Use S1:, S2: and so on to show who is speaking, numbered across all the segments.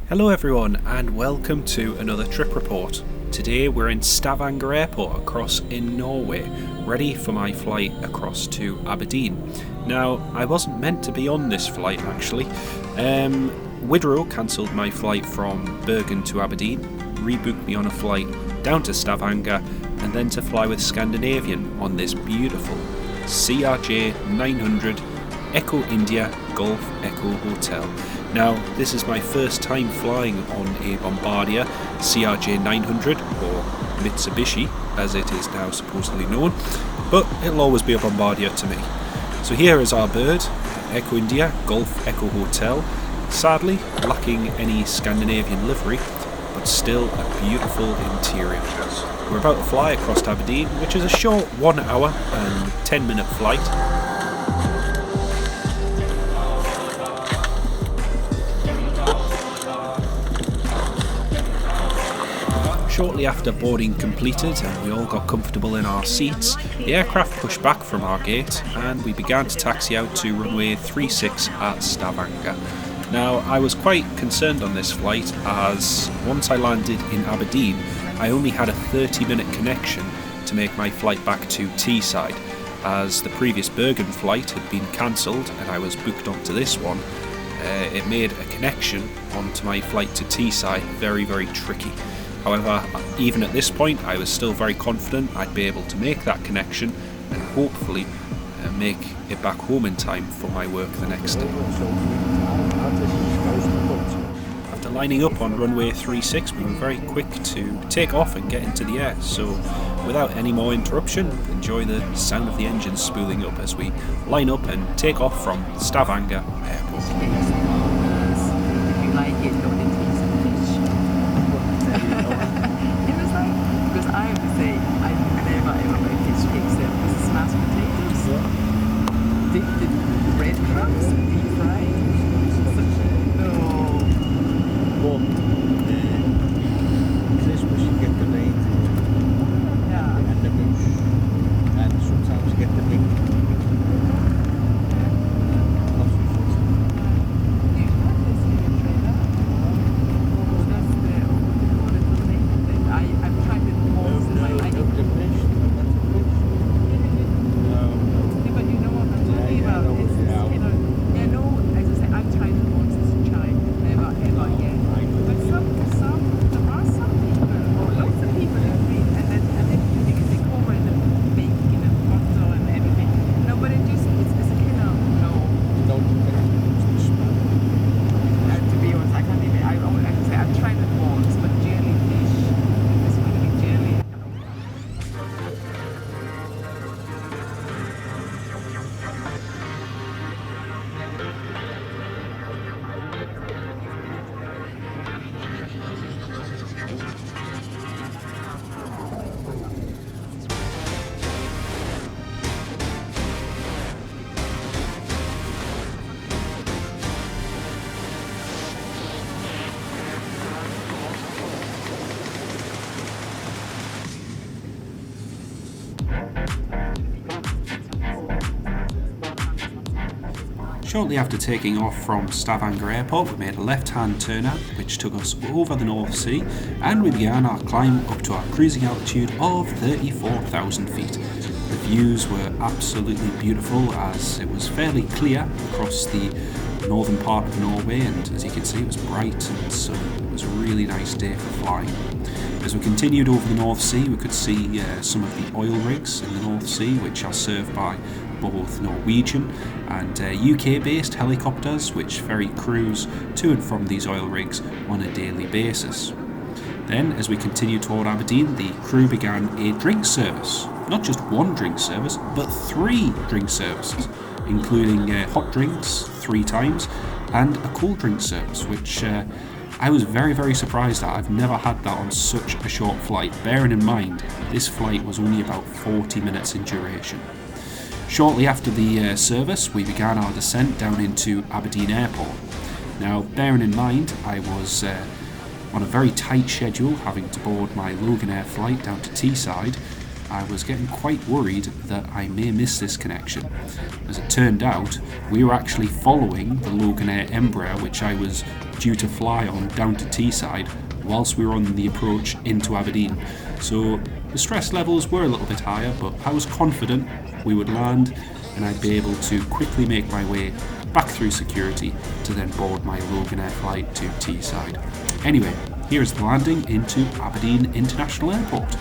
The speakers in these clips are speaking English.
S1: Hello everyone and welcome to another trip report. Today we're in Stavanger airport across in Norway, ready for my flight across to Aberdeen. Now, I wasn't meant to be on this flight actually. Widerøe cancelled my flight from Bergen to Aberdeen, rebooked me on a flight down to Stavanger and then to fly with Scandinavian on this beautiful CRJ-900 Echo India Golf Echo Hotel. Now, this is my first time flying on a Bombardier CRJ-900, or Mitsubishi as it is now supposedly known, but it'll always be a Bombardier to me. So here is our bird, Echo India Golf Echo Hotel, sadly lacking any Scandinavian livery, but still a beautiful interior. We're about to fly across to Aberdeen, which is a short 1 hour and 10-minute flight. Shortly after boarding completed and we all got comfortable in our seats, the aircraft pushed back from our gate and we began to taxi out to runway 36 at Stavanger. Now, I was quite concerned on this flight as once I landed in Aberdeen, I only had a 30-minute connection to make my flight back to Teesside, as the previous Bergen flight had been cancelled and I was booked onto this one. It made a connection onto my flight to Teesside very, very tricky. However, even at this point, I was still very confident I'd be able to make that connection and hopefully make it back home in time for my work the next day. After lining up on runway 36, we were very quick to take off and get into the air, so without any more interruption, enjoy the sound of the engines spooling up as we line up and take off from Stavanger Airport. Shortly after taking off from Stavanger Airport, we made a left-hand turnout which took us over the North Sea and we began our climb up to our cruising altitude of 34,000 feet. The views were absolutely beautiful as it was fairly clear across the northern part of Norway, and as you can see it was bright and sunny. It was a really nice day for flying. As we continued over the North Sea, we could see some of the oil rigs in the North Sea which are served by both Norwegian and UK-based helicopters which ferry crews to and from these oil rigs on a daily basis. Then, as we continued toward Aberdeen, the crew began a drink service. Not just one drink service, but 3 drink services, including hot drinks 3 times and a cold drink service, which I was very, very surprised at. I've never had that on such a short flight, bearing in mind this flight was only about 40 minutes in duration. Shortly after the service, we began our descent down into Aberdeen Airport. Now, bearing in mind, I was on a very tight schedule, having to board my Logan Air flight down to Teesside, I was getting quite worried that I may miss this connection. As it turned out, we were actually following the Loganair Embraer, which I was due to fly on down to Teesside whilst we were on the approach into Aberdeen. So the stress levels were a little bit higher, but I was confident we would land and I'd be able to quickly make my way back through security to then board my Loganair flight to Teesside. Anyway, here's the landing into Aberdeen International Airport.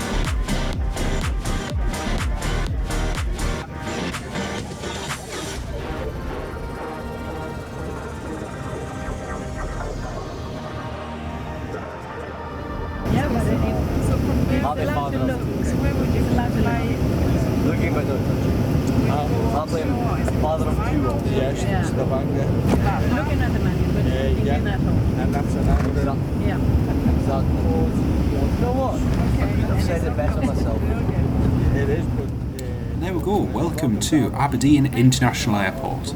S2: Yeah, but so from where would you like to look? So where would you like to like?
S3: Looking at the father of two, yes,
S2: Yeah.
S3: Stavanger.
S2: Looking at the menu, but thinking at home.
S3: And that's an answer.
S2: Yeah.
S3: Exactly. You know what?
S2: Okay.
S3: I've said it better myself. It is good.
S1: There we go, welcome to Aberdeen International Airport.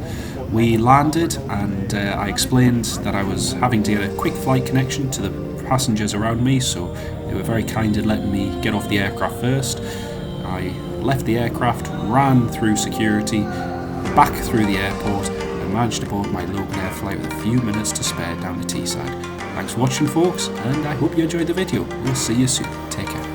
S1: We landed and I explained that I was having to get a quick flight connection to the passengers around me, so they were very kind in letting me get off the aircraft first. I left the aircraft, ran through security, back through the airport, and managed to board my Loganair flight with a few minutes to spare down to Teesside. Thanks for watching, folks, and I hope you enjoyed the video. We'll see you soon. Take care.